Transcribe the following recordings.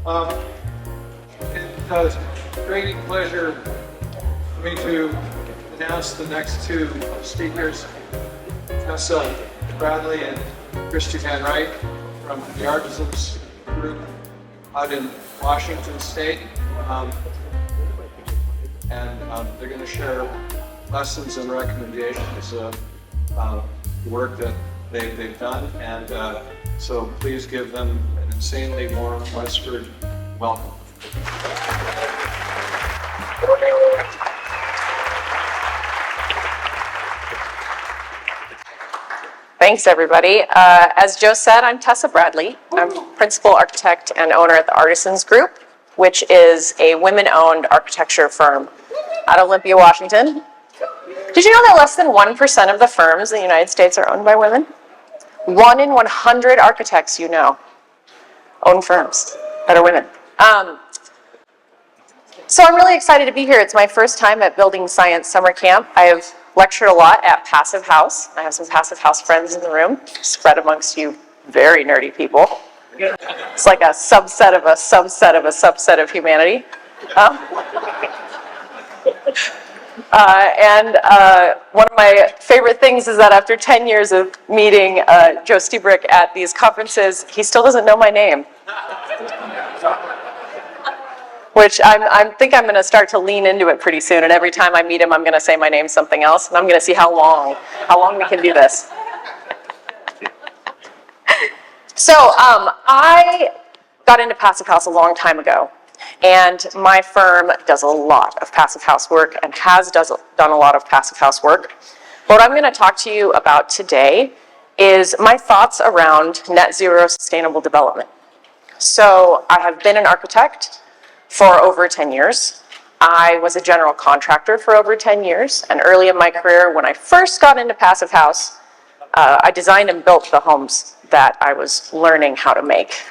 Um, It's a great pleasure for me to announce the next two speakers, Tessa Bradley and Christy Van Wright from the Artisans Group out in Washington State. They're going to share lessons and recommendations about the work that they've done. So please give them an insanely warm Westford welcome. Thanks, everybody. As Joe said, I'm Tessa Bradley. I'm principal architect and owner at the Artisans Group, which is a women-owned architecture firm out of Olympia, Washington. Did you know that less than 1% of the firms in the United States are owned by women? 1 in 100 architects you know own firms that are women. So I'm really excited to be here. It's my first time at Building Science Summer Camp. I have lectured a lot at Passive House. I have some Passive House friends in the room, spread amongst you very nerdy people. It's like a subset of a subset of a subset of humanity. One of my favorite things is that after 10 years of meeting Joe Stiebrick at these conferences, he still doesn't know my name. Which I think I'm going to start to lean into it pretty soon, and every time I meet him, I'm going to say my name's something else, and I'm going to see how long we can do this. So I got into Passive House a long time ago, and my firm does a lot of Passive House work and has done a lot of Passive House work. What I'm going to talk to you about today is my thoughts around net zero sustainable development. So I have been an architect for over 10 years. I was a general contractor for over 10 years, and early in my career, when I first got into Passive House, I designed and built the homes that I was learning how to make.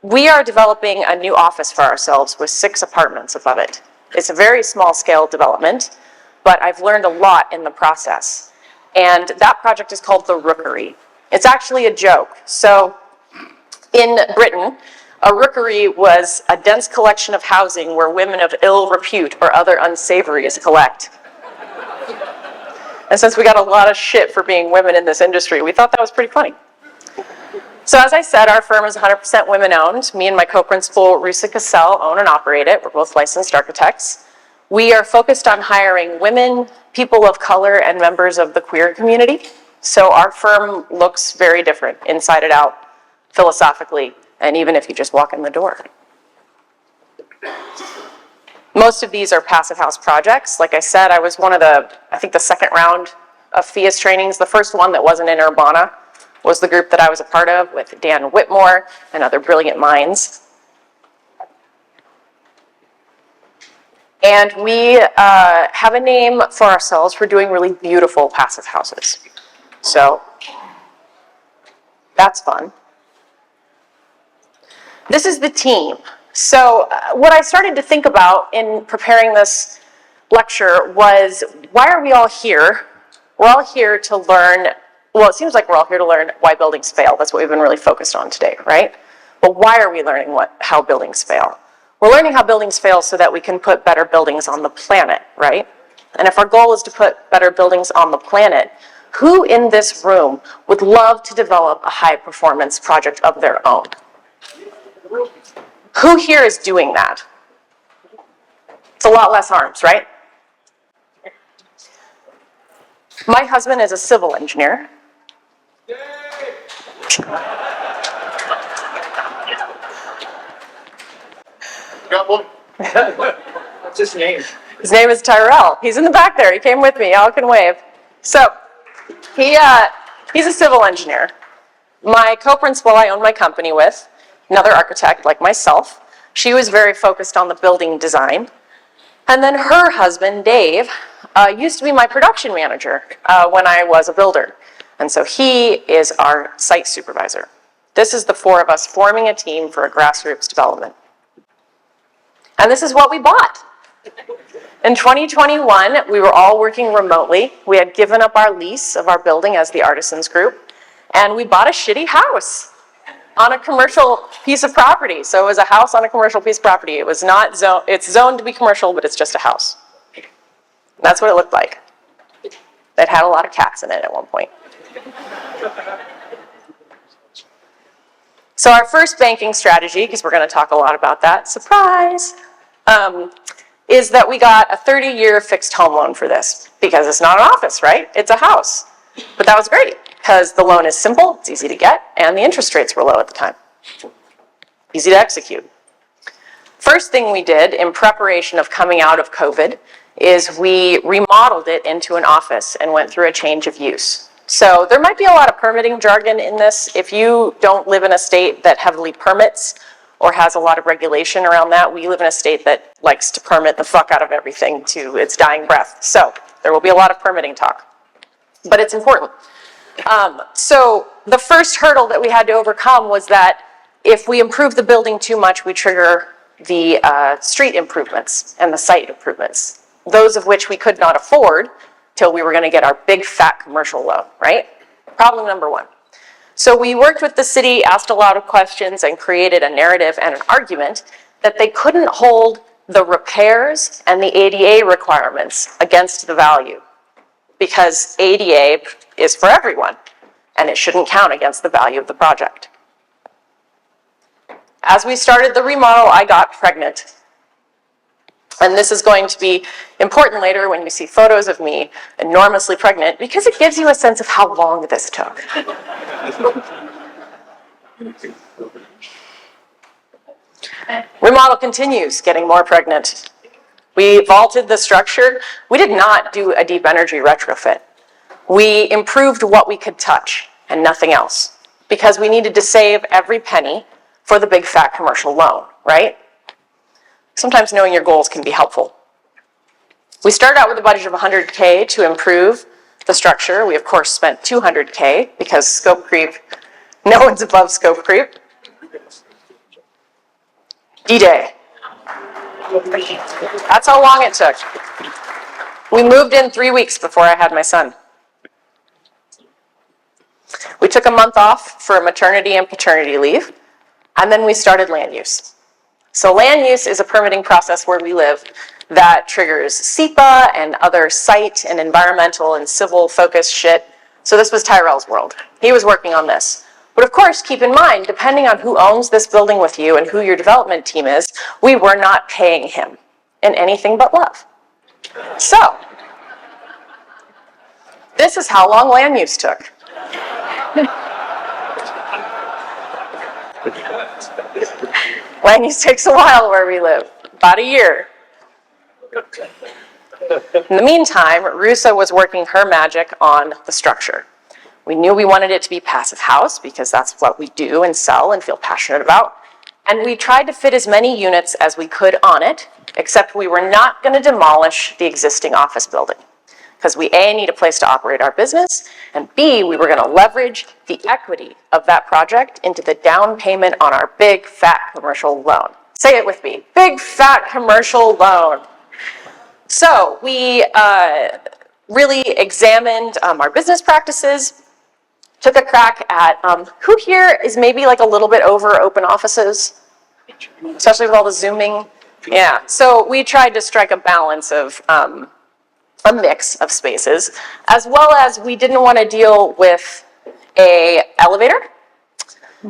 We are developing a new office for ourselves with 6 apartments above it. It's a very small scale development, but I've learned a lot in the process. And that project is called the Rookery. It's actually a joke. So in Britain, a rookery was a dense collection of housing where women of ill repute or other unsavories collect. And since we got a lot of shit for being women in this industry, we thought that was pretty funny. So as I said, our firm is 100% women-owned. Me and my co-principal, Rusa Cassell, own and operate it. We're both licensed architects. We are focused on hiring women, people of color, and members of the queer community. So our firm looks very different, inside and out, philosophically, and even if you just walk in the door. Most of these are Passive House projects. Like I said, I was one of the second round of FIAS trainings. The first one that wasn't in Urbana was the group that I was a part of with Dan Whitmore and other brilliant minds. And we have a name for ourselves for doing really beautiful Passive Houses. So that's fun. This is the team. So what I started to think about in preparing this lecture was, why are we all here? We're all here to learn, well, it seems like we're all here to learn why buildings fail. That's what we've been really focused on today, right? But why are we learning how buildings fail? We're learning how buildings fail so that we can put better buildings on the planet, right? And if our goal is to put better buildings on the planet, who in this room would love to develop a high-performance project of their own? Who here is doing that? It's a lot less arms, right? My husband is a civil engineer. Got one? What's his name? His name is Tyrell. He's in the back there. He came with me. Y'all can wave. So he's a civil engineer. My co-principal I own my company with, another architect like myself, she was very focused on the building design. And then her husband, Dave, used to be my production manager when I was a builder. And so he is our site supervisor. This is the 4 of us forming a team for a grassroots development. And this is what we bought. In 2021, we were all working remotely. We had given up our lease of our building as the Artisans Group, and we bought a shitty house. on a commercial piece of property. So it was a house on a commercial piece of property. It was not zoned, it's zoned to be commercial, but it's just a house. That's what it looked like. It had a lot of cats in it at one point. So our first banking strategy, because we're going to talk a lot about that, surprise, is that we got a 30-year fixed home loan for this, because it's not an office, right? It's a house. But that was great, because the loan is simple, it's easy to get, and the interest rates were low at the time. Easy to execute. First thing we did in preparation of coming out of COVID is we remodeled it into an office and went through a change of use. So there might be a lot of permitting jargon in this. If you don't live in a state that heavily permits or has a lot of regulation around that, we live in a state that likes to permit the fuck out of everything to its dying breath. So there will be a lot of permitting talk, but it's important. So the first hurdle that we had to overcome was that if we improve the building too much, we trigger the street improvements and the site improvements, those of which we could not afford till we were going to get our big fat commercial loan, right? Problem number one. So we worked with the city, asked a lot of questions, and created a narrative and an argument that they couldn't hold the repairs and the ADA requirements against the value, because ADA is for everyone, and it shouldn't count against the value of the project. As we started the remodel, I got pregnant. And this is going to be important later when you see photos of me enormously pregnant, because it gives you a sense of how long this took. Remodel continues, getting more pregnant. We vaulted the structure. We did not do a deep energy retrofit. We improved what we could touch and nothing else, because we needed to save every penny for the big fat commercial loan, right? Sometimes knowing your goals can be helpful. We started out with a budget of $100K to improve the structure. We, of course, spent $200K because scope creep, no one's above scope creep. D-Day. That's how long it took. We moved in 3 weeks before I had my son. We took a month off for maternity and paternity leave, and then we started land use. So land use is a permitting process where we live that triggers SEPA and other site and environmental and civil focused shit. So this was Tyrell's world. He was working on this. But of course, keep in mind, depending on who owns this building with you and who your development team is, we were not paying him in anything but love. So this is how long land use took. Land use takes a while where we live, about a year. In the meantime, Rusa was working her magic on the structure. We knew we wanted it to be passive house because that's what we do and sell and feel passionate about. And we tried to fit as many units as we could on it, except we were not going to demolish the existing office building, because we A, need a place to operate our business, and B, we were going to leverage the equity of that project into the down payment on our big fat commercial loan. Say it with me, big fat commercial loan. So we really examined our business practices, took a crack at who here is maybe like a little bit over open offices, especially with all the Zooming. Yeah, so we tried to strike a balance of a mix of spaces, as well as we didn't want to deal with an elevator,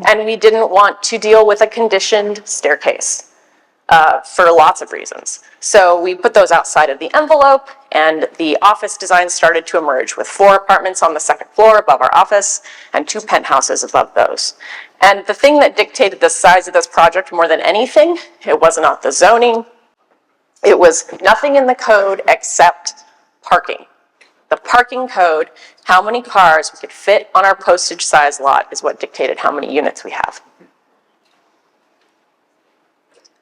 and we didn't want to deal with a conditioned staircase for lots of reasons. So we put those outside of the envelope, and the office design started to emerge with 4 apartments on the 2nd floor above our office and 2 penthouses above those. And the thing that dictated the size of this project more than anything, it was not the zoning, it was nothing in the code except parking. The parking code, how many cars we could fit on our postage size lot, is what dictated how many units we have.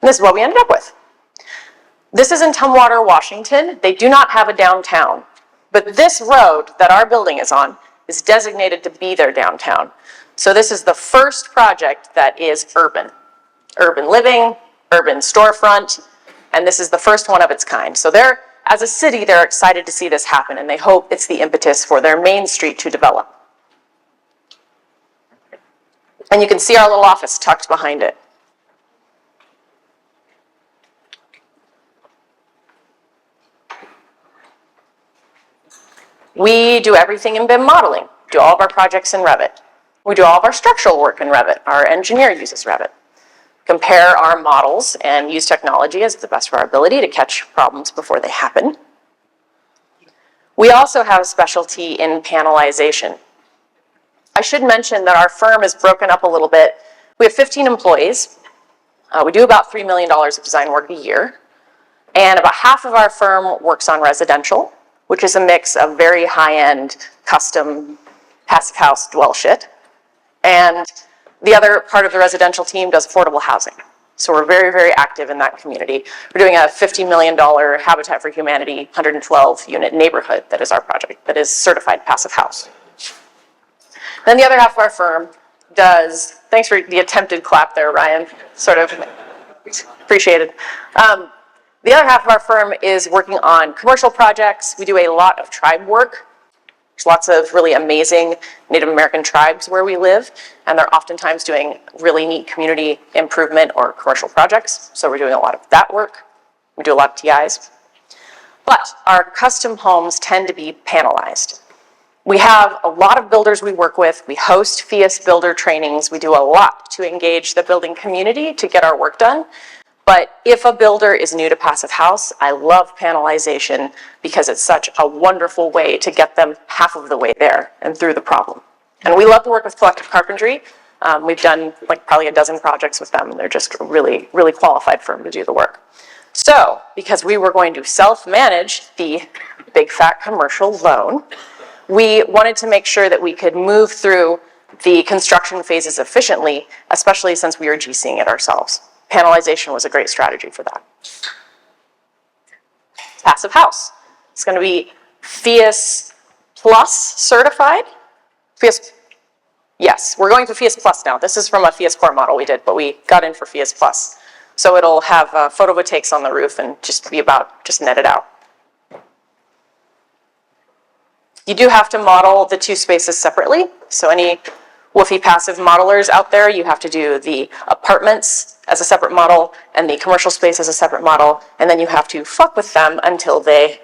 And this is what we ended up with. This is in Tumwater, Washington. They do not have a downtown, but this road that our building is on is designated to be their downtown. So this is the first project that is urban. Urban living, urban storefront, and this is the first one of its kind. So as a city, they're excited to see this happen, and they hope it's the impetus for their main street to develop. And you can see our little office tucked behind it. We do everything in BIM modeling, do all of our projects in Revit. We do all of our structural work in Revit. Our engineer uses Revit. Compare our models and use technology as the best of our ability to catch problems before they happen. We also have a specialty in panelization. I should mention that our firm is broken up a little bit. We have 15 employees. We do about $3 million of design work a year. And about half of our firm works on residential, which is a mix of very high-end, custom, passive house dwell shit. And the other part of the residential team does affordable housing. So we're very, very active in that community. We're doing a $50 million Habitat for Humanity 112-unit neighborhood that is our project, that is certified passive house. Then the other half of our firm does, thanks for the attempted clap there, Ryan, sort of appreciated. The other half of our firm is working on commercial projects. We do a lot of tribe work. There's lots of really amazing Native American tribes where we live, and they're oftentimes doing really neat community improvement or commercial projects. So we're doing a lot of that work. We do a lot of TIs. But our custom homes tend to be panelized. We have a lot of builders we work with. We host FIAS builder trainings. We do a lot to engage the building community to get our work done. But if a builder is new to passive house, I love panelization because it's such a wonderful way to get them half of the way there and through the problem. And we love to work with Collective Carpentry. We've done like probably a dozen projects with them, and they're just a really, really qualified firm to do the work. So, because we were going to self-manage the big fat commercial loan, we wanted to make sure that we could move through the construction phases efficiently, especially since we were GCing it ourselves. Panelization was a great strategy for that. Passive house. It's going to be FIAS Plus certified. FIAS, yes, we're going for FIAS Plus now. This is from a FIAS Core model we did, but we got in for FIAS Plus. So it'll have photovoltaics on the roof and just be about, just net it out. You do have to model the two spaces separately. So any woofy passive modelers out there, you have to do the apartments as a separate model and the commercial space as a separate model, and then you have to fuck with them until they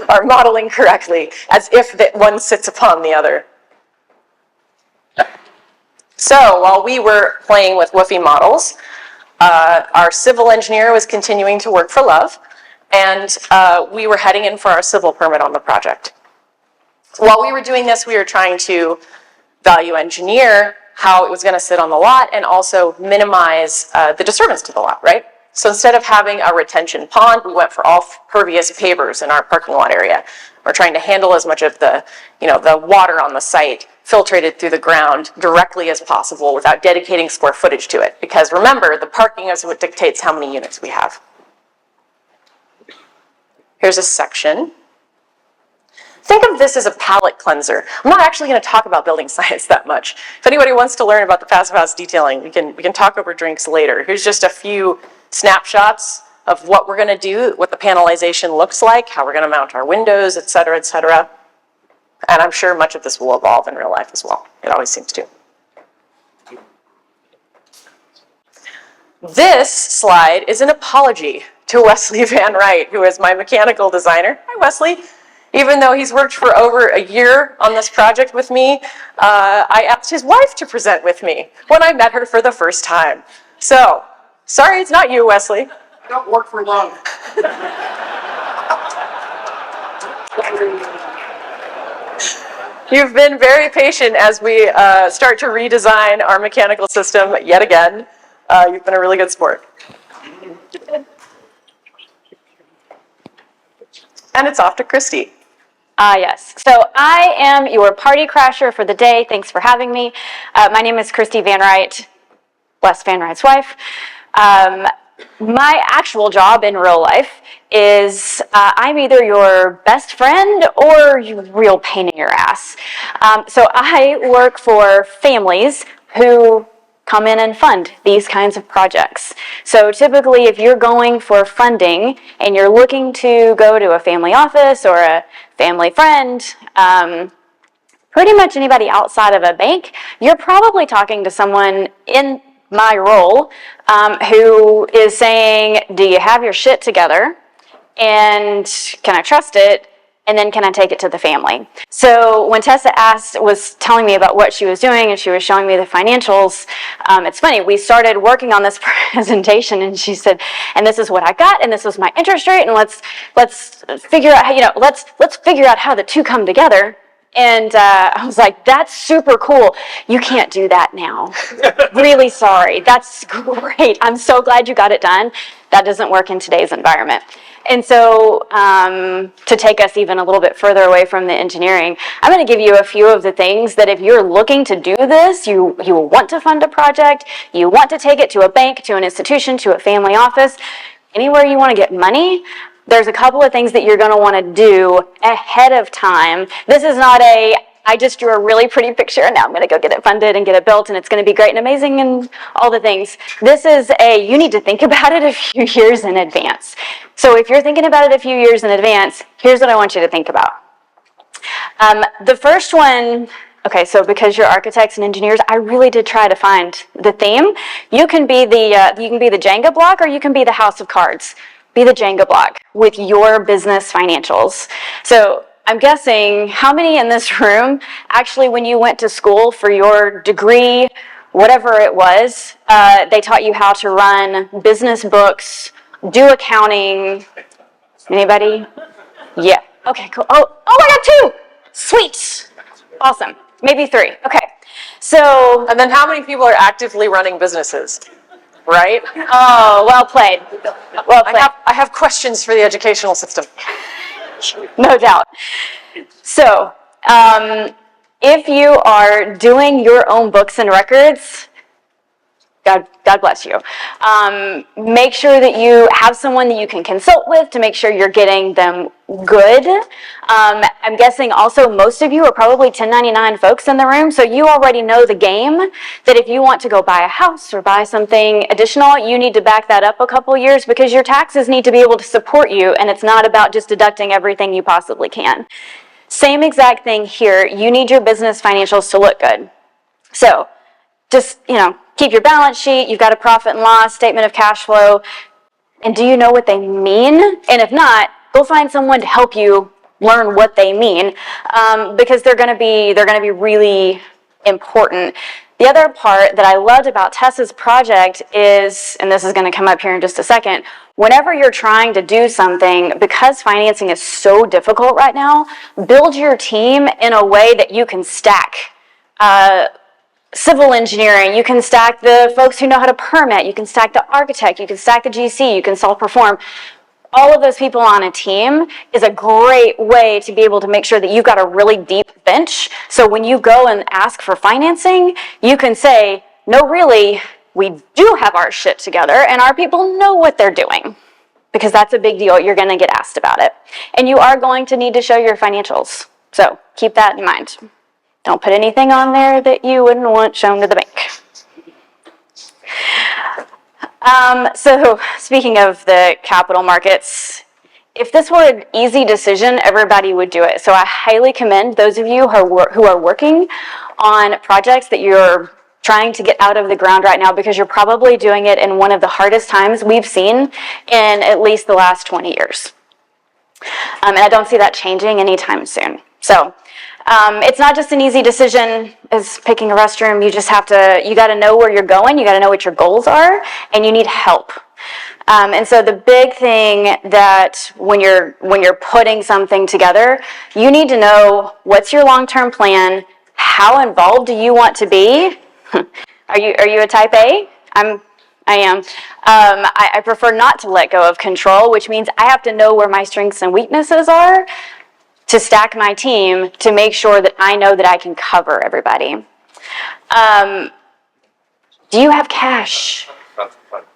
are modeling correctly, as if one sits upon the other. So while we were playing with woofy models, our civil engineer was continuing to work for love, and we were heading in for our civil permit on the project. While we were doing this, we were trying to value engineer how it was going to sit on the lot and also minimize the disturbance to the lot, right? So instead of having a retention pond, we went for all pervious pavers in our parking lot area. We're trying to handle as much of the, the water on the site filtrated through the ground directly as possible without dedicating square footage to it. Because remember, the parking is what dictates how many units we have. Here's a section. Think of this as a palette cleanser. I'm not actually going to talk about building science that much. If anybody wants to learn about the passive house detailing, we can talk over drinks later. Here's just a few snapshots of what we're going to do, what the panelization looks like, how we're going to mount our windows, et cetera, et cetera. And I'm sure much of this will evolve in real life as well. It always seems to. This slide is an apology to Wesley Van Wright, who is my mechanical designer. Hi, Wesley. Even though he's worked for over a year on this project with me, I asked his wife to present with me when I met her for the first time. So, sorry it's not you, Wesley. I don't work for love. You've been very patient as we start to redesign our mechanical system yet again. You've been a really good sport. And it's off to Christy. Yes. So I am your party crasher for the day. Thanks for having me. My name is Christy Van Wright, Wes Van Wright's wife. My actual job in real life is I'm either your best friend or you real pain in your ass. So I work for families who come in and fund these kinds of projects. So typically if you're going for funding and you're looking to go to a family office or a family friend, pretty much anybody outside of a bank, you're probably talking to someone in my role who is saying, do you have your shit together? And can I trust it? And then can I take it to the family? So when Tessa was telling me about what she was doing and she was showing me the financials, it's funny, we started working on this presentation and she said, and this is what I got and this was my interest rate and let's figure out how, let's figure out how the two come together. And I was like, that's super cool. You can't do that now. Really sorry. That's great. I'm so glad you got it done. That doesn't work in today's environment. And so to take us even a little bit further away from the engineering, I'm going to give you a few of the things that if you're looking to do this, you want to fund a project, you want to take it to a bank, to an institution, to a family office, anywhere you want to get money, there's a couple of things that you're going to want to do ahead of time. This is not I just drew a really pretty picture and now I'm going to go get it funded and get it built and it's going to be great and amazing and all the things. This is you need to think about it a few years in advance. So if you're thinking about it a few years in advance, here's what I want you to think about. The first one, okay, so because you're architects and engineers, I really did try to find the theme. You can be the Jenga block or you can be the house of cards. Be the Jenga block with your business financials. So I'm guessing how many in this room actually when you went to school for your degree, whatever it was, they taught you how to run business books, do accounting. Anybody? Yeah. Okay, cool. Oh, I got 2. Sweet. Awesome. Maybe 3. Okay. So. And then how many people are actively running businesses? Right? Oh, well played. Well played. I have questions for the educational system. No doubt. So, if you are doing your own books and records, God bless you. Make sure that you have someone that you can consult with to make sure you're getting them good. I'm guessing also most of you are probably 1099 folks in the room, so you already know the game, that if you want to go buy a house or buy something additional, you need to back that up a couple years because your taxes need to be able to support you, and it's not about just deducting everything you possibly can. Same exact thing here. You need your business financials to look good. So, just, keep your balance sheet, you've got a profit and loss, statement of cash flow, and do you know what they mean? And if not, go find someone to help you learn what they mean, because they're gonna be really important. The other part that I loved about Tessa's project is, and this is gonna come up here in just a second, whenever you're trying to do something, because financing is so difficult right now, build your team in a way that you can stack civil engineering, you can stack the folks who know how to permit, you can stack the architect, you can stack the GC, you can self-perform. All of those people on a team is a great way to be able to make sure that you've got a really deep bench. So when you go and ask for financing, you can say, no, really, we do have our shit together and our people know what they're doing. Because that's a big deal. You're going to get asked about it. And you are going to need to show your financials. So keep that in mind. Don't put anything on there that you wouldn't want shown to the bank. So speaking of the capital markets, if this were an easy decision, everybody would do it. So I highly commend those of you who are working on projects that you're trying to get out of the ground right now, because you're probably doing it in one of the hardest times we've seen in at least the last 20 years. And I don't see that changing anytime soon. So it's not just an easy decision as picking a restroom. You just have to, you got to know where you're going. You got to know what your goals are, and you need help. And so the big thing that when you're putting something together, you need to know what's your long-term plan. How involved do you want to be? Are you a type A? I am. I prefer not to let go of control, which means I have to know where my strengths and weaknesses are to stack my team to make sure that I know that I can cover everybody. Do you have cash?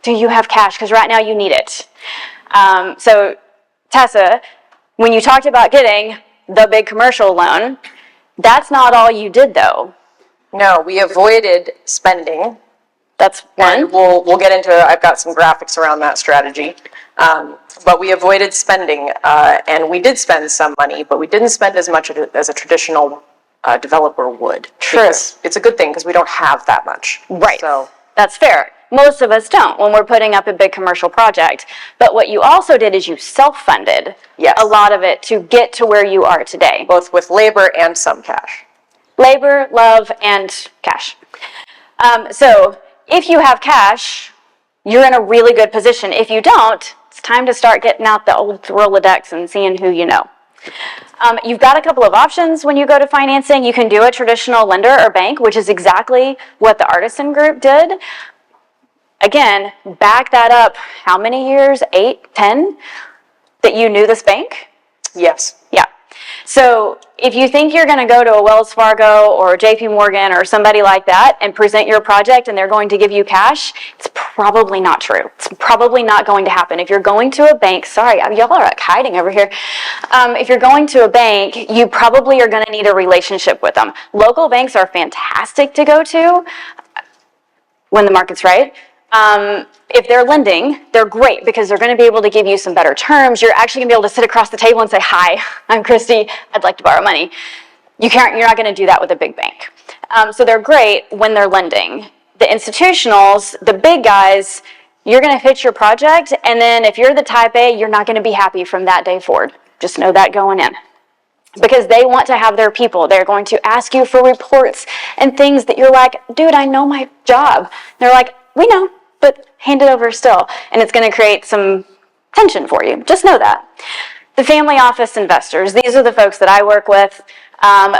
Do you have cash? Because right now you need it. So Tessa, when you talked about getting the big commercial loan, that's not all you did though. No, we avoided spending. That's one. And we'll get into it. I've got some graphics around that strategy. But we avoided spending, and we did spend some money, but we didn't spend as much as a traditional a developer would. True. Because it's a good thing because we don't have that much. Right. So That's fair. Most of us don't when we're putting up a big commercial project. But what you also did is you self-funded Yes. a lot of it to get to where you are today. both with labor and some cash. Labor, love, and cash. So if you have cash, you're in a really good position. If you don't, it's time to start getting out the old Rolodex and seeing who you know. You've got a couple of options when you go to financing. You can do a traditional lender or bank, which is exactly what the Artisan Group did. Again, back that up how many years? 8, 10? That you knew this bank? Yes. Yeah. So if you think you're going to go to a Wells Fargo or a JP Morgan or somebody like that and present your project and they're going to give you cash, it's probably not true. It's probably not going to happen. If you're going to a bank, sorry, y'all are like hiding over here. If you're going to a bank, you probably are going to need a relationship with them. Local banks are fantastic to go to when the market's right. If they're lending, they're great because they're going to be able to give you some better terms. You're actually going to be able to sit across the table and say, "Hi, I'm Christy. I'd like to borrow money." You're not going to do that with a big bank. So they're great when they're lending. The institutionals, the big guys, you're going to pitch your project, and then if you're the type A, you're not going to be happy from that day forward. Just know that going in. Because they want to have their people. They're going to ask you for reports and things that you're like, "Dude, I know my job." They're like, "We know, but hand it over still." And it's going to create some tension for you. Just know that. The family office investors, these are the folks that I work with.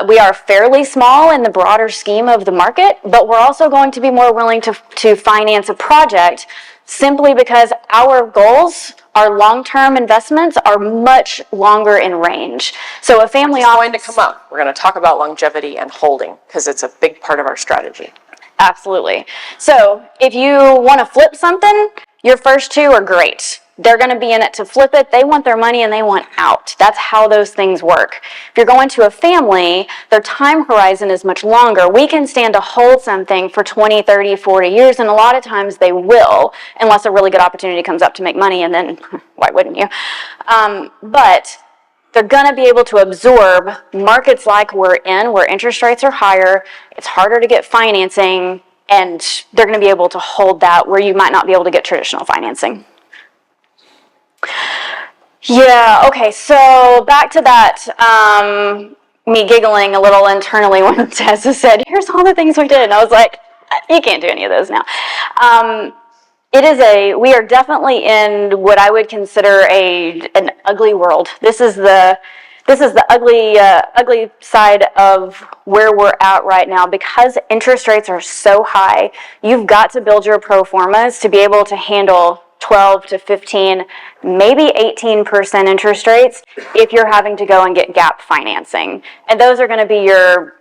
We are fairly small in the broader scheme of the market, but we're also going to be more willing to finance a project simply because our goals, our long-term investments are much longer in range. So a family office... It's going to come up. We're going to talk about longevity and holding because it's a big part of our strategy. Absolutely. So if you want to flip something, your first two are great. They're going to be in it to flip it. They want their money and they want out. That's how those things work. If you're going to a family, their time horizon is much longer. We can stand to hold something for 20, 30, 40 years, and a lot of times they will, unless a really good opportunity comes up to make money, and then why wouldn't you? But they're going to be able to absorb markets like we're in, where interest rates are higher, it's harder to get financing, and they're going to be able to hold that where you might not be able to get traditional financing. Yeah, okay, so back to that, me giggling a little internally when Tessa said, "Here's all the things we did." And I was like, you can't do any of those now. We are definitely in what I would consider an ugly world. This is the ugly side of where we're at right now. Because interest rates are so high, you've got to build your pro formas to be able to handle 12 to 15, maybe 18% interest rates if you're having to go and get gap financing. And those are going to be your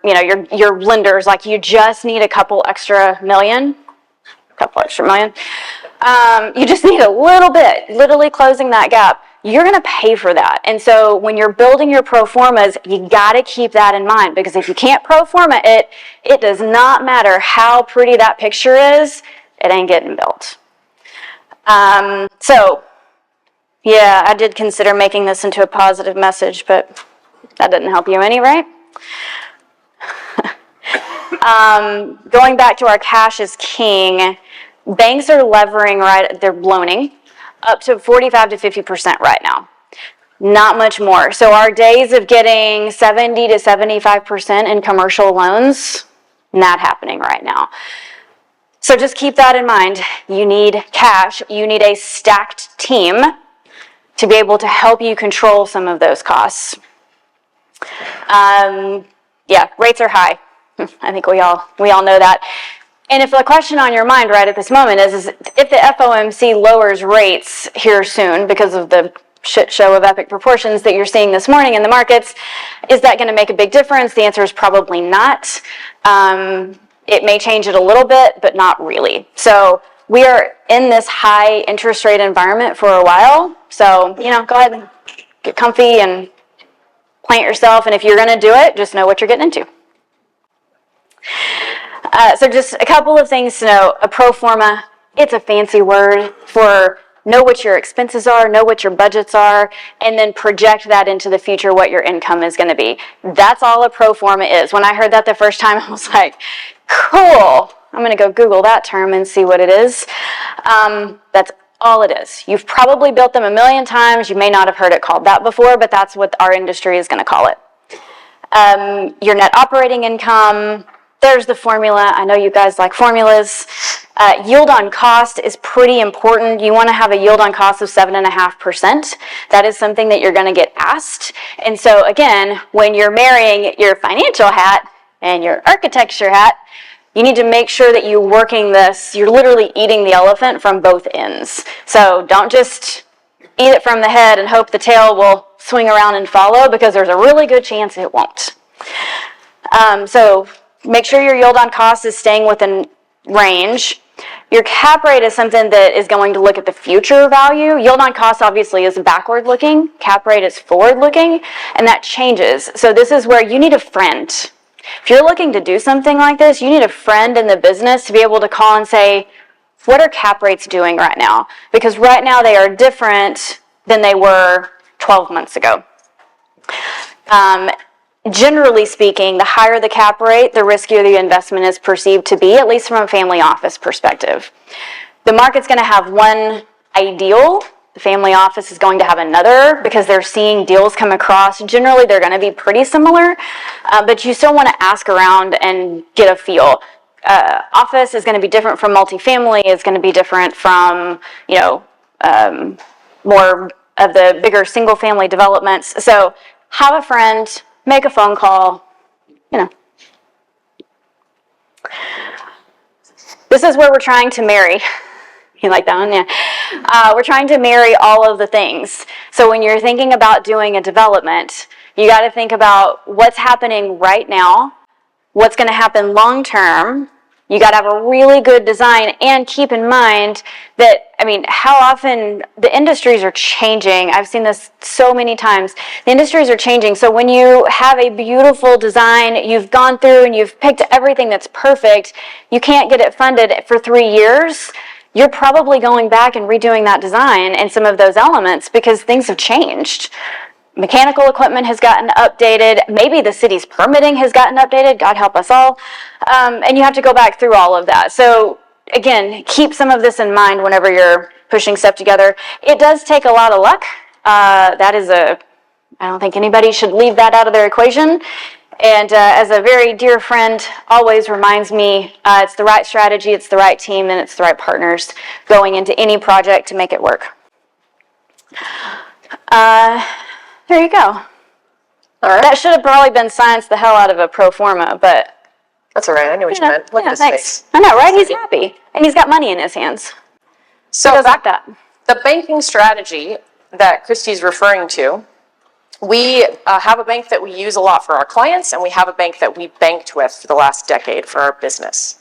lenders. Like, you just need a couple extra million. You just need a little bit, literally closing that gap. You're going to pay for that. And so when you're building your pro formas, you got to keep that in mind, because if you can't pro forma it, it does not matter how pretty that picture is, it ain't getting built. So yeah, I did consider making this into a positive message, but that didn't help you any, right? Going back to our cash is king, banks are levering, right? They're loaning up to 45 to 50% right now. Not much more. So our days of getting 70 to 75% in commercial loans, not happening right now. So just keep that in mind. You need cash. You need a stacked team to be able to help you control some of those costs. Yeah, rates are high. I think we all know that. And if the question on your mind right at this moment is if the FOMC lowers rates here soon because of the shit show of epic proportions that you're seeing this morning in the markets, is that going to make a big difference? The answer is probably not. It may change it a little bit, but not really. So we are in this high interest rate environment for a while. So, go ahead and get comfy and plant yourself. And if you're going to do it, just know what you're getting into. So just a couple of things to know. A pro forma, it's a fancy word for know what your expenses are, know what your budgets are, and then project that into the future what your income is going to be. That's all a pro forma is. When I heard that the first time, I was like, cool. I'm going to go Google that term and see what it is. That's all it is. You've probably built them a million times. You may not have heard it called that before, but that's what our industry is going to call it. Your net operating income, there's the formula. I know you guys like formulas. Yield on cost is pretty important. You want to have a yield on cost of 7.5%. That is something that you're going to get asked. And so again, when you're marrying your financial hat and your architecture hat, you need to make sure that you're working this, you're literally eating the elephant from both ends. So don't just eat it from the head and hope the tail will swing around and follow, because there's a really good chance it won't. So make sure your yield on cost is staying within range. Your cap rate is something that is going to look at the future value. Yield on cost obviously is backward looking. Cap rate is forward looking, and that changes. So this is where you need a friend. If you're looking to do something like this, you need a friend in the business to be able to call and say, what are cap rates doing right now? Because right now they are different than they were 12 months ago. Generally speaking, the higher the cap rate, the riskier the investment is perceived to be, at least from a family office perspective. The market's going to have one ideal. The family office is going to have another, because they're seeing deals come across. Generally, they're going to be pretty similar, but you still want to ask around and get a feel. Office is going to be different from multifamily. It's going to be different from, more of the bigger single-family developments. So have a friend, make a phone call, This is where we're trying to marry. You like that one? Yeah. We're trying to marry all of the things. So when you're thinking about doing a development, you got to think about what's happening right now, what's going to happen long term. You got to have a really good design, and keep in mind that, how often the industries are changing. I've seen this so many times. The industries are changing. So when you have a beautiful design, you've gone through and you've picked everything that's perfect, you can't get it funded for 3 years. You're probably going back and redoing that design and some of those elements, because things have changed. Mechanical equipment has gotten updated. Maybe the city's permitting has gotten updated. God help us all. And you have to go back through all of that. So again, keep some of this in mind whenever you're pushing stuff together. It does take a lot of luck. I don't think anybody should leave that out of their equation. And as a very dear friend always reminds me, it's the right strategy, it's the right team, and it's the right partners going into any project to make it work. There you go. All right. That should have probably been science the hell out of a pro forma, but... That's all right. I knew what you meant. Look at his face. I know, right? He's happy. And he's got money in his hands. So back that. The banking strategy that Christy's referring to, we have a bank that we use a lot for our clients, and we have a bank that we banked with for the last decade for our business.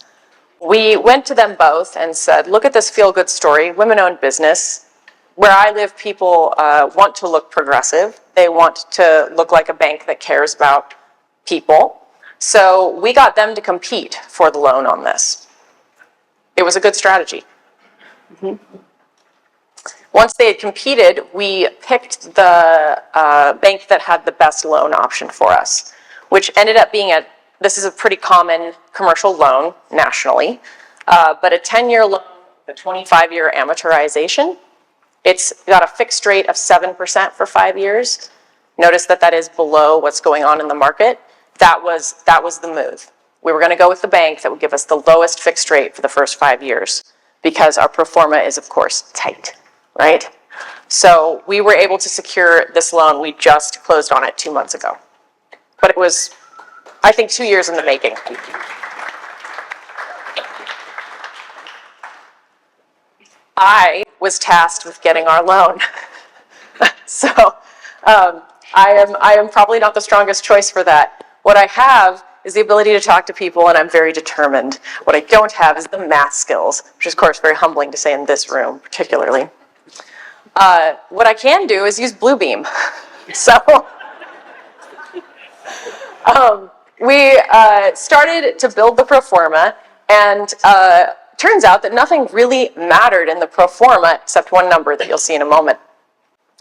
We went to them both and said, look at this feel-good story, women-owned business. Where I live, people want to look progressive. They want to look like a bank that cares about people. So we got them to compete for the loan on this. It was a good strategy. Mm-hmm. Once they had competed, we picked the bank that had the best loan option for us, which ended up being this is a pretty common commercial loan nationally, but a 10-year loan, a 25-year amortization. It's got a fixed rate of 7% for 5 years. Notice that is below what's going on in the market. That was the move. We were going to go with the bank that would give us the lowest fixed rate for the first 5 years, because our pro forma is, of course, tight, right? So we were able to secure this loan. We just closed on it 2 months ago. But it was, I think, 2 years in the making. I was tasked with getting our loan. So I am probably not the strongest choice for that. What I have is the ability to talk to people, and I'm very determined. What I don't have is the math skills, which is, of course, very humbling to say in this room, particularly. What I can do is use Bluebeam. So we started to build the pro forma, and turns out that nothing really mattered in the pro forma except one number that you'll see in a moment.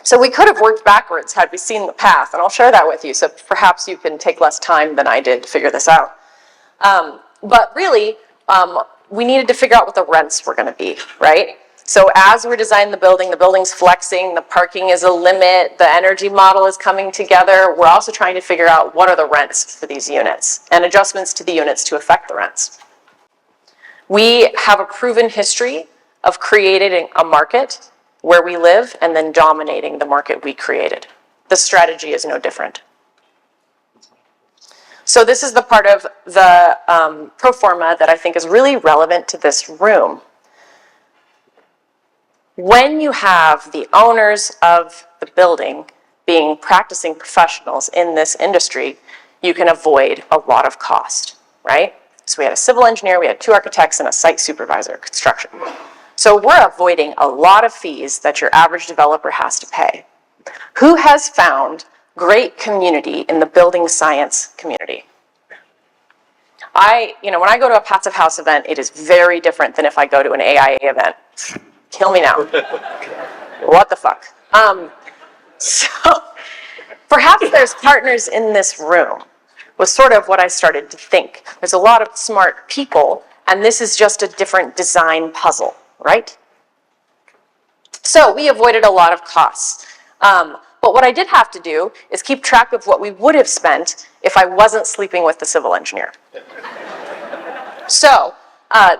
So we could have worked backwards had we seen the path, and I'll share that with you, so perhaps you can take less time than I did to figure this out. But really, we needed to figure out what the rents were going to be, right? So as we're designing the building's flexing, the parking is a limit, the energy model is coming together. We're also trying to figure out what are the rents for these units and adjustments to the units to affect the rents. We have a proven history of creating a market where we live and then dominating the market we created. The strategy is no different. So this is the part of the pro forma that I think is really relevant to this room. When you have the owners of the building being practicing professionals in this industry, you can avoid a lot of cost, right? So we had a civil engineer, we had 2 architects, and a site supervisor of construction. So we're avoiding a lot of fees that your average developer has to pay. Who has found great community in the building science community? When I go to a Passive House event, it is very different than if I go to an AIA event. Kill me now. What the fuck? So perhaps there's partners in this room, was sort of what I started to think. There's a lot of smart people, and this is just a different design puzzle, right? So we avoided a lot of costs. But what I did have to do is keep track of what we would have spent if I wasn't sleeping with the civil engineer. So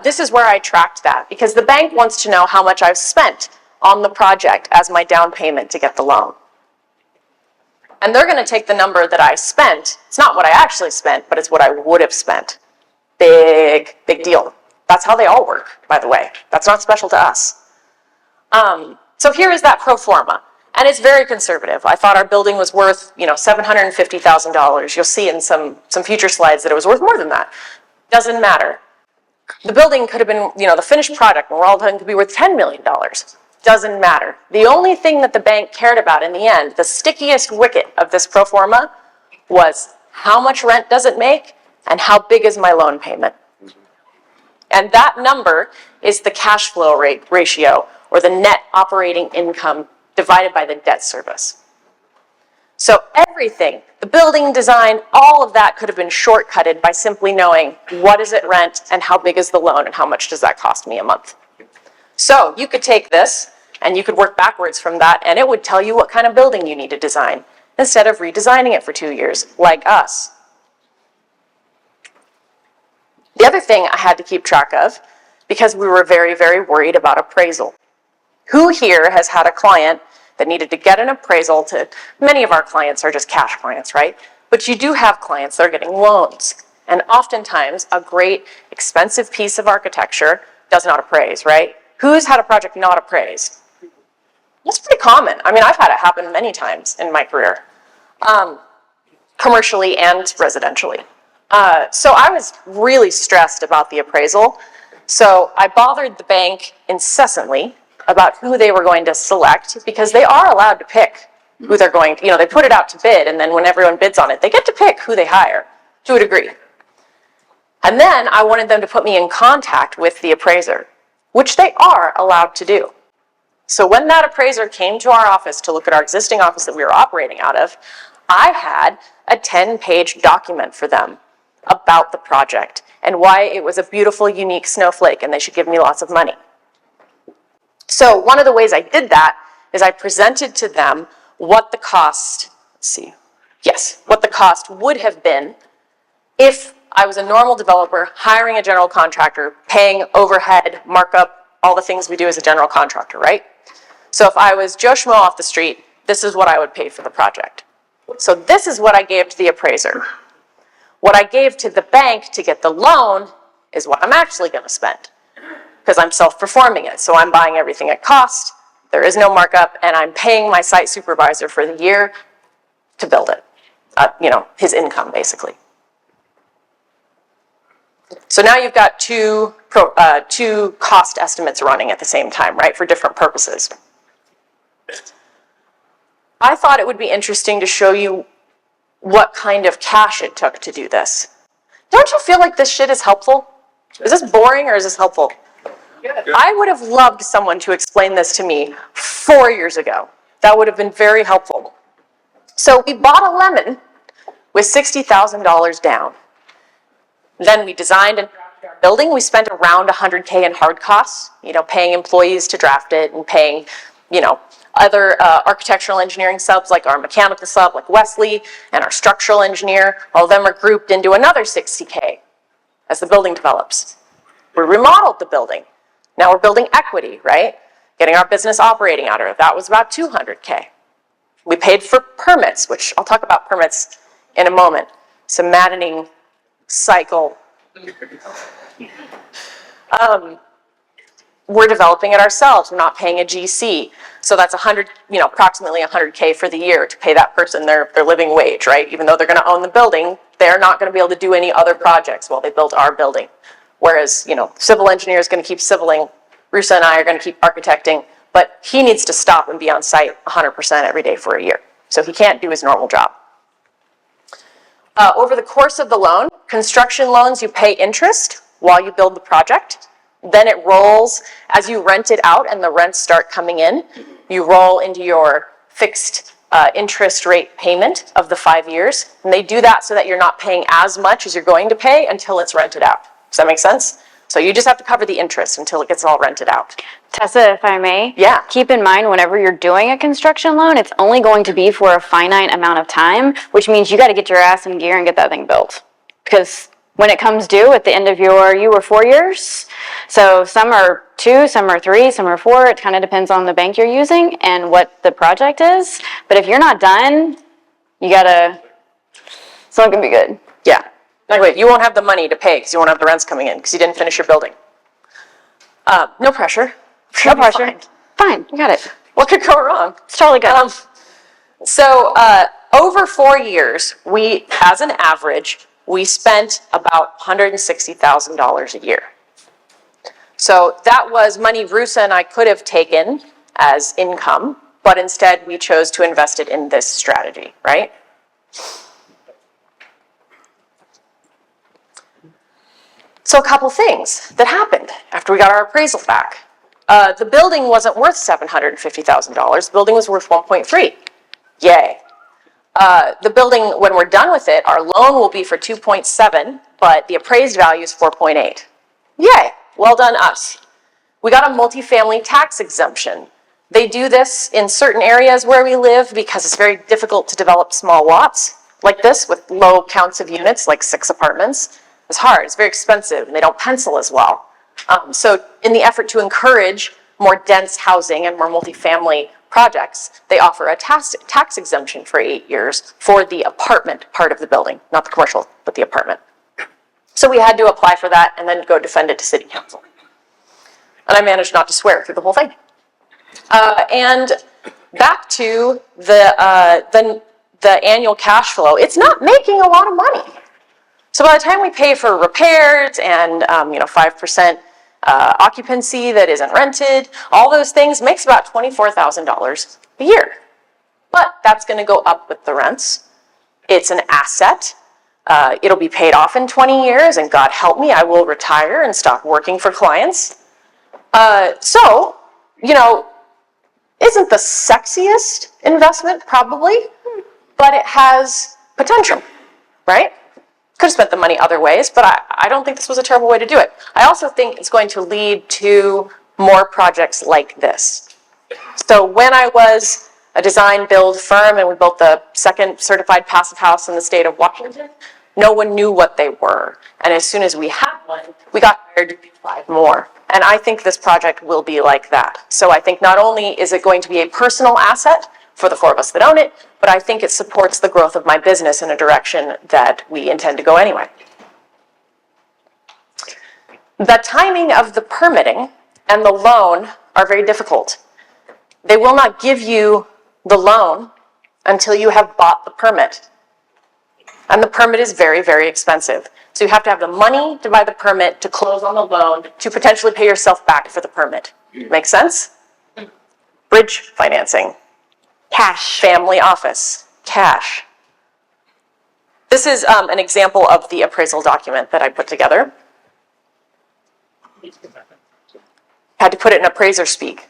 this is where I tracked that, because the bank wants to know how much I've spent on the project as my down payment to get the loan. And they're going to take the number that I spent. It's not what I actually spent, but it's what I would have spent. Big deal. That's how they all work, by the way. That's not special to us. So here is that pro forma. And it's very conservative. I thought our building was worth, $750,000. You'll see in some future slides that it was worth more than that. Doesn't matter. The building could have been, the finished product, when we're all done, could be worth $10 million. Doesn't matter. The only thing that the bank cared about in the end, the stickiest wicket of this pro forma, was how much rent does it make and how big is my loan payment. And that number is the cash flow ratio, or the net operating income divided by the debt service. So everything, the building design, all of that could have been shortcutted by simply knowing what is it rent and how big is the loan and how much does that cost me a month. So you could take this and you could work backwards from that, and it would tell you what kind of building you need to design instead of redesigning it for 2 years like us. The other thing I had to keep track of, because we were very, very worried about appraisal. Who here has had a client that needed to get an appraisal many of our clients are just cash clients, right? But you do have clients that are getting loans. And oftentimes, a great expensive piece of architecture does not appraise, right? Who's had a project not appraise? That's pretty common. I mean, I've had it happen many times in my career, commercially and residentially. So I was really stressed about the appraisal. So I bothered the bank incessantly about who they were going to select, because they are allowed to pick who they're going to, they put it out to bid, and then when everyone bids on it, they get to pick who they hire, to a degree. And then I wanted them to put me in contact with the appraiser, which they are allowed to do. So when that appraiser came to our office to look at our existing office that we were operating out of, I had a 10-page document for them about the project and why it was a beautiful, unique snowflake and they should give me lots of money. So one of the ways I did that is I presented to them what the cost, what the cost would have been if I was a normal developer hiring a general contractor, paying overhead, markup, all the things we do as a general contractor, right? So if I was Joe Schmo off the street, this is what I would pay for the project. So this is what I gave to the appraiser. What I gave to the bank to get the loan is what I'm actually going to spend, because I'm self-performing it. So I'm buying everything at cost, there is no markup, and I'm paying my site supervisor for the year to build it. His income, basically. So now you've got two cost estimates running at the same time, right, for different purposes. I thought it would be interesting to show you what kind of cash it took to do this. Don't you feel like this shit is helpful? Is this boring or is this helpful? I would have loved someone to explain this to me 4 years ago. That would have been very helpful. So we bought a lemon with $60,000 down. Then we designed and drafted our building. We spent around $100K in hard costs, paying employees to draft it and paying, other architectural engineering subs like our mechanical sub like Wesley and our structural engineer. All of them are grouped into another $60K as the building develops. We remodeled the building. Now we're building equity, right? Getting our business operating out of it. That was about $200K. We paid for permits, which I'll talk about permits in a moment. It's a maddening cycle. We're developing it ourselves. We're not paying a GC. So that's approximately $100K for the year to pay that person their living wage, right? Even though they're going to own the building, they're not going to be able to do any other projects while they build our building. Whereas, civil engineer is going to keep civiling. Rusa and I are going to keep architecting, but he needs to stop and be on site 100% every day for a year. So he can't do his normal job. Over the course of the loan, construction loans, you pay interest while you build the project. Then it rolls as you rent it out and the rents start coming in. You roll into your fixed interest rate payment of the 5 years. And they do that so that you're not paying as much as you're going to pay until it's rented out. Does that make sense? So you just have to cover the interest until it gets all rented out. Tessa, if I may, Yeah. keep in mind whenever you're doing a construction loan, it's only going to be for a finite amount of time, which means you got to get your ass in gear and get that thing built. Because when it comes due at the end of you were 4 years, so some are 2, some are 3, some are 4. It kind of depends on the bank you're using and what the project is. But if you're not done, it's not going to be good. Yeah. Anyway, you won't have the money to pay because you won't have the rents coming in because you didn't finish your building. No pressure. No pressure. Fine, you got it. What could go wrong? It's totally good. Over 4 years, as an average, we spent about $160,000 a year. So that was money Rusa and I could have taken as income, but instead we chose to invest it in this strategy, right? So a couple things that happened after we got our appraisal back. The building wasn't worth $750,000. The building was worth 1.3. Yay. The building, when we're done with it, our loan will be for 2.7, but the appraised value is 4.8. Yay. Well done us. We got a multifamily tax exemption. They do this in certain areas where we live because it's very difficult to develop small lots like this with low counts of units, like 6 apartments. It's hard, it's very expensive, and they don't pencil as well. So in the effort to encourage more dense housing and more multifamily projects, they offer a tax exemption for 8 years for the apartment part of the building, not the commercial, but the apartment. So we had to apply for that and then go defend it to city council. And I managed not to swear through the whole thing. And back to the annual cash flow, it's not making a lot of money. So by the time we pay for repairs and 5% occupancy that isn't rented, all those things makes about $24,000 a year. But that's going to go up with the rents. It's an asset. It'll be paid off in 20 years, and God help me, I will retire and stop working for clients. Isn't the sexiest investment probably, but it has potential, right? Could have spent the money other ways, but I don't think this was a terrible way to do it. I also think it's going to lead to more projects like this. So when I was a design build firm and we built the second certified passive house in the state of Washington, no one knew what they were. And as soon as we had one, we got hired to do 5 more. And I think this project will be like that. So I think not only is it going to be a personal asset for the 4 of us that own it, but I think it supports the growth of my business in a direction that we intend to go anyway. The timing of the permitting and the loan are very difficult. They will not give you the loan until you have bought the permit. And the permit is very, very expensive. So you have to have the money to buy the permit, to close on the loan, to potentially pay yourself back for the permit. Make sense? Bridge financing. Cash. Family office. Cash. This is an example of the appraisal document that I put together. Had to put it in appraiser speak,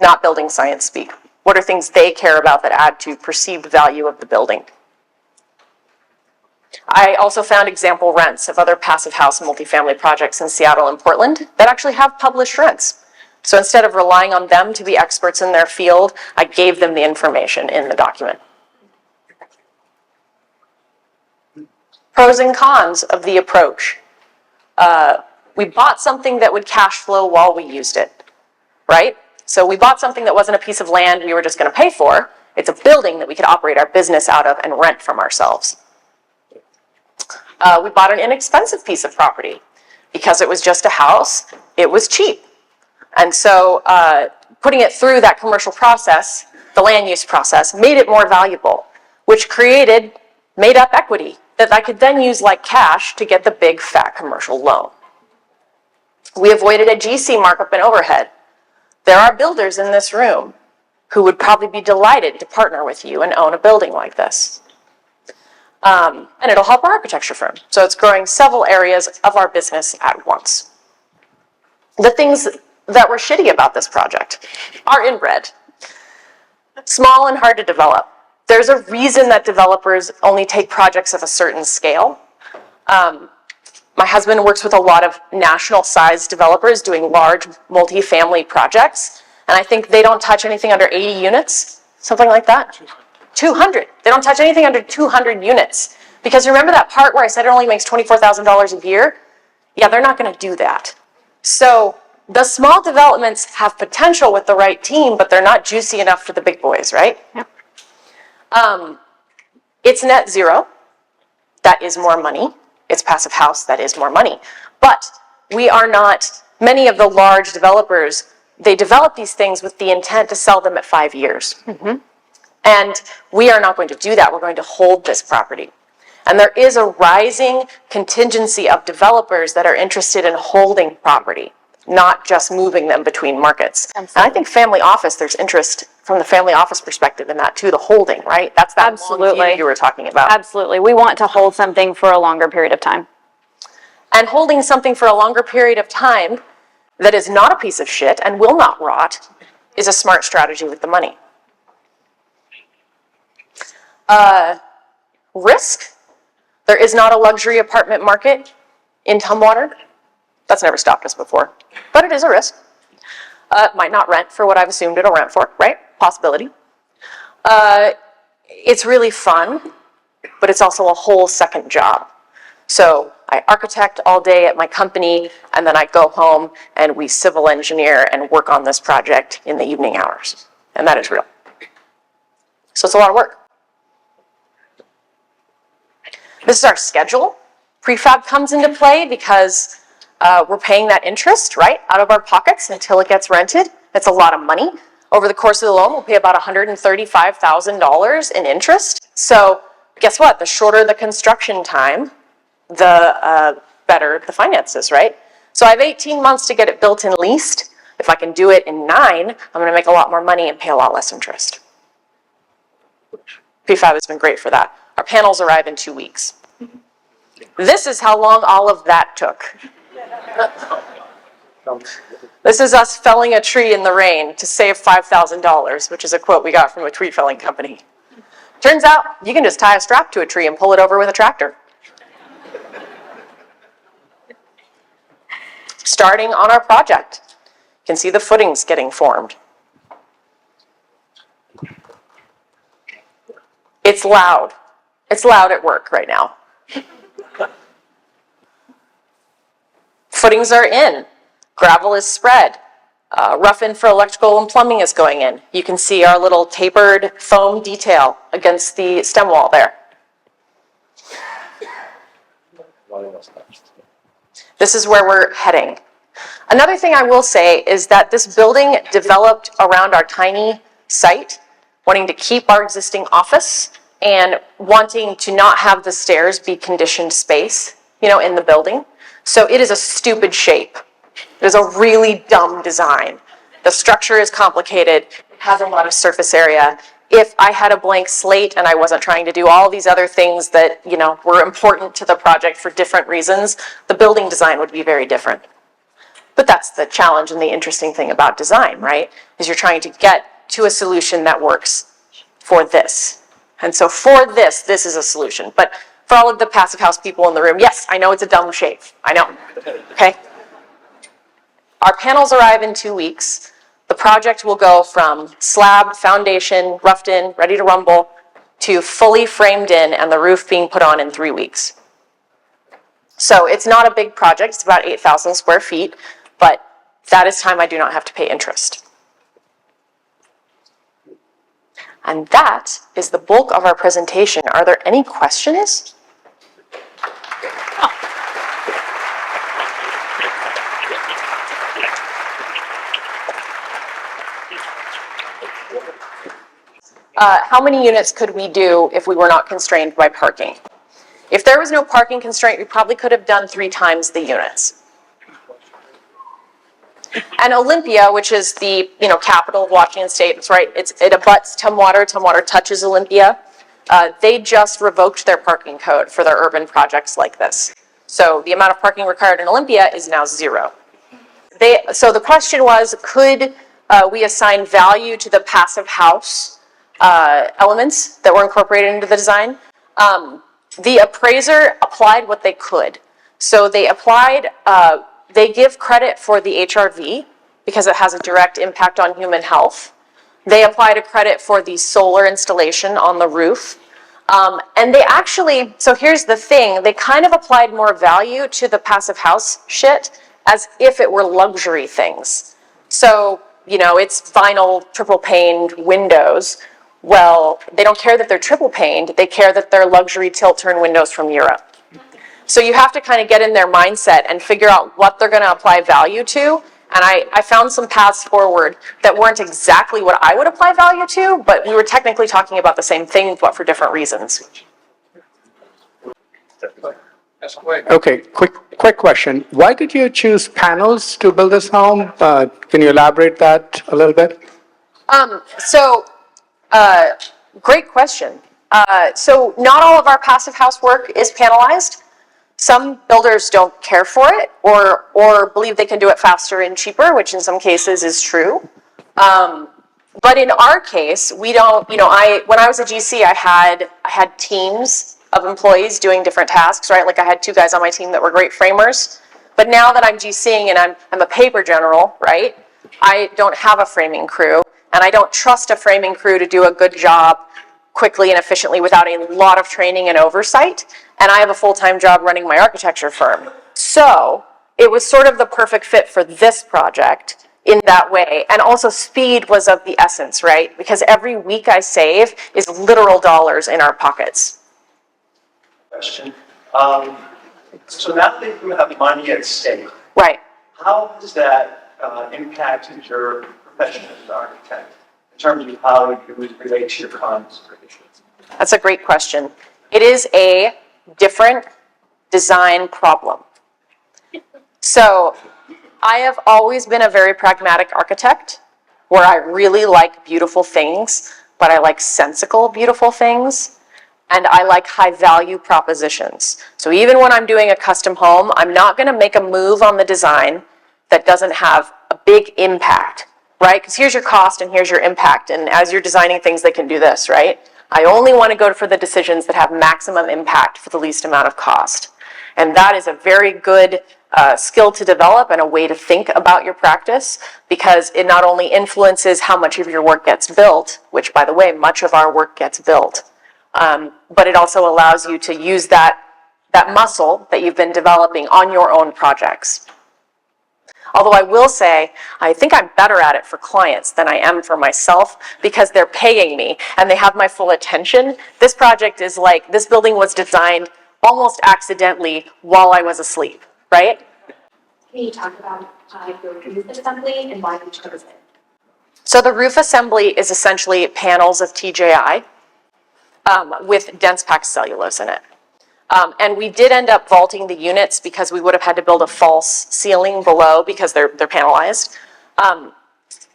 not building science speak. What are things they care about that add to perceived value of the building? I also found example rents of other passive house and multifamily projects in Seattle and Portland that actually have published rents. So instead of relying on them to be experts in their field, I gave them the information in the document. Pros and cons of the approach. We bought something that would cash flow while we used it, right? So we bought something that wasn't a piece of land we were just going to pay for. It's a building that we could operate our business out of and rent from ourselves. We bought an inexpensive piece of property. Because it was just a house, it was cheap. And so putting it through that commercial process, the land use process, made it more valuable, which created made up equity that I could then use like cash to get the big fat commercial loan. We avoided a GC markup and overhead. There are builders in this room who would probably be delighted to partner with you and own a building like this. And it'll help our architecture firm. So it's growing several areas of our business at once. The things that were shitty about this project are in red. Small and hard to develop. There's a reason that developers only take projects of a certain scale. My husband works with a lot of national sized developers doing large multi-family projects. And I think they don't touch anything under 80 units, something like that. 200. They don't touch anything under 200 units. Because remember that part where I said it only makes $24,000 a year? Yeah, they're not going to do that. So the small developments have potential with the right team, but they're not juicy enough for the big boys, right? Yep. It's net zero. That is more money. It's passive house. That is more money. But we are not, many of the large developers, they develop these things with the intent to sell them at 5 years. Mm-hmm. And we are not going to do that. We're going to hold this property. And there is a rising contingency of developers that are interested in holding property, not just moving them between markets. Absolutely. And I think family office, there's interest from the family office perspective in that too, the holding, right? That's that long view you were talking about. Absolutely. We want to hold something for a longer period of time. And holding something for a longer period of time that is not a piece of shit and will not rot is a smart strategy with the money. Risk. There is not a luxury apartment market in Tumwater. That's never stopped us before, but it is a risk. Might not rent for what I've assumed it'll rent for, right? Possibility. It's really fun, but it's also a whole second job. So I architect all day at my company, and then I go home and we civil engineer and work on this project in the evening hours. And that is real. So it's a lot of work. This is our schedule. Prefab comes into play because we're paying that interest, right, out of our pockets until it gets rented. It's a lot of money. Over the course of the loan, we'll pay about $135,000 in interest. So guess what? The shorter the construction time, the better the finances, right? So I have 18 months to get it built and leased. If I can do it in 9, I'm going to make a lot more money and pay a lot less interest. Prefab has been great for that. Our panels arrive in 2 weeks. This is how long all of that took. This is us felling a tree in the rain to save $5,000, which is a quote we got from a tree felling company. Turns out you can just tie a strap to a tree and pull it over with a tractor. Starting on our project, you can see the footings getting formed. It's loud. It's loud at work right now. Footings are in. Gravel is spread. Rough-in for electrical and plumbing is going in. You can see our little tapered foam detail against the stem wall there. This is where we're heading. Another thing I will say is that this building developed around our tiny site, wanting to keep our existing office and wanting to not have the stairs be conditioned space, in the building. So it is a stupid shape. It is a really dumb design. The structure is complicated, it has a lot of surface area. If I had a blank slate and I wasn't trying to do all these other things that, were important to the project for different reasons, the building design would be very different. But that's the challenge and the interesting thing about design, right? Is you're trying to get to a solution that works for this. And so for this is a solution. But for all of the passive house people in the room, yes, I know it's a dumb shape. I know, okay? Our panels arrive in 2 weeks. The project will go from slab, foundation, roughed in, ready to rumble, to fully framed in and the roof being put on in 3 weeks. So it's not a big project, it's about 8,000 square feet, but that is time I do not have to pay interest. And that is the bulk of our presentation. Are there any questions? How many units could we do if we were not constrained by parking? If there was no parking constraint, we probably could have done 3 times the units. And Olympia, which is the capital of Washington State, that's right, it abuts Tumwater. Tumwater touches Olympia. They just revoked their parking code for their urban projects like this. So the amount of parking required in Olympia is now 0. So the question was, could we assign value to the passive house elements that were incorporated into the design? The appraiser applied what they could. So they applied, they give credit for the HRV because it has a direct impact on human health. They applied a credit for the solar installation on the roof. And they actually, so here's the thing, they kind of applied more value to the passive house shit as if it were luxury things. So, it's vinyl triple paned windows. Well, they don't care that they're triple paned, they care that they're luxury tilt-turn windows from Europe. So you have to kind of get in their mindset and figure out what they're gonna apply value to. And I found some paths forward that weren't exactly what I would apply value to, but we were technically talking about the same thing, but for different reasons. Okay, quick question. Why did you choose panels to build this home? Can you elaborate that a little bit? Great question. So not all of our passive house work is panelized. Some builders don't care for it or believe they can do it faster and cheaper, which in some cases is true. But in our case, we don't, when I was a GC, I had teams of employees doing different tasks, right? Like I had 2 guys on my team that were great framers. But now that I'm GCing and I'm a paper general, right? I don't have a framing crew. And I don't trust a framing crew to do a good job quickly and efficiently without a lot of training and oversight. And I have a full-time job running my architecture firm. So it was sort of the perfect fit for this project in that way. And also speed was of the essence, right? Because every week I save is literal dollars in our pockets. Question. So now that you have money at stake, Right. how has that impacted your profession as an architect in terms of how you relate to your clients? That's a great question. It is a different design problem. So I have always been a very pragmatic architect where I really like beautiful things, but I like sensical beautiful things, and I like high value propositions. So even when I'm doing a custom home, I'm not gonna make a move on the design that doesn't have a big impact, right? Because here's your cost and here's your impact, and as you're designing things, they can do this, right? I only want to go for the decisions that have maximum impact for the least amount of cost. And that is a very good skill to develop and a way to think about your practice, because it not only influences how much of your work gets built, which by the way, much of our work gets built, but it also allows you to use that muscle that you've been developing on your own projects. Although I will say, I think I'm better at it for clients than I am for myself because they're paying me and they have my full attention. This project is like, this building was designed almost accidentally while I was asleep, right? Can you talk about your roof assembly and why you chose it? So the roof assembly is essentially panels of TJI with dense packed cellulose in it. And we did end up vaulting the units because we would have had to build a false ceiling below because they're panelized.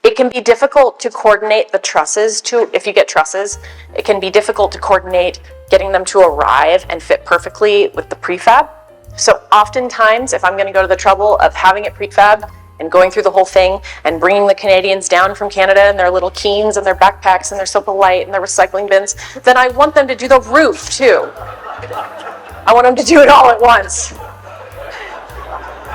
It can be difficult to coordinate the trusses if you get trusses, it can be difficult to coordinate getting them to arrive and fit perfectly with the prefab. So oftentimes, if I'm gonna go to the trouble of having it prefab and going through the whole thing and bringing the Canadians down from Canada in their little keens and their backpacks and their so polite and their recycling bins, then I want them to do the roof too. I want them to do it all at once.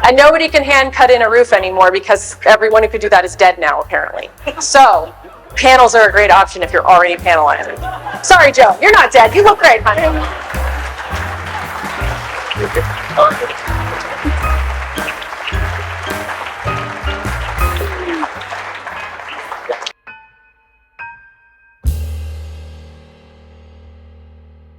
And nobody can hand cut in a roof anymore because everyone who could do that is dead now, apparently. So panels are a great option if you're already panelizing. Sorry, Joe, you're not dead. You look great, honey.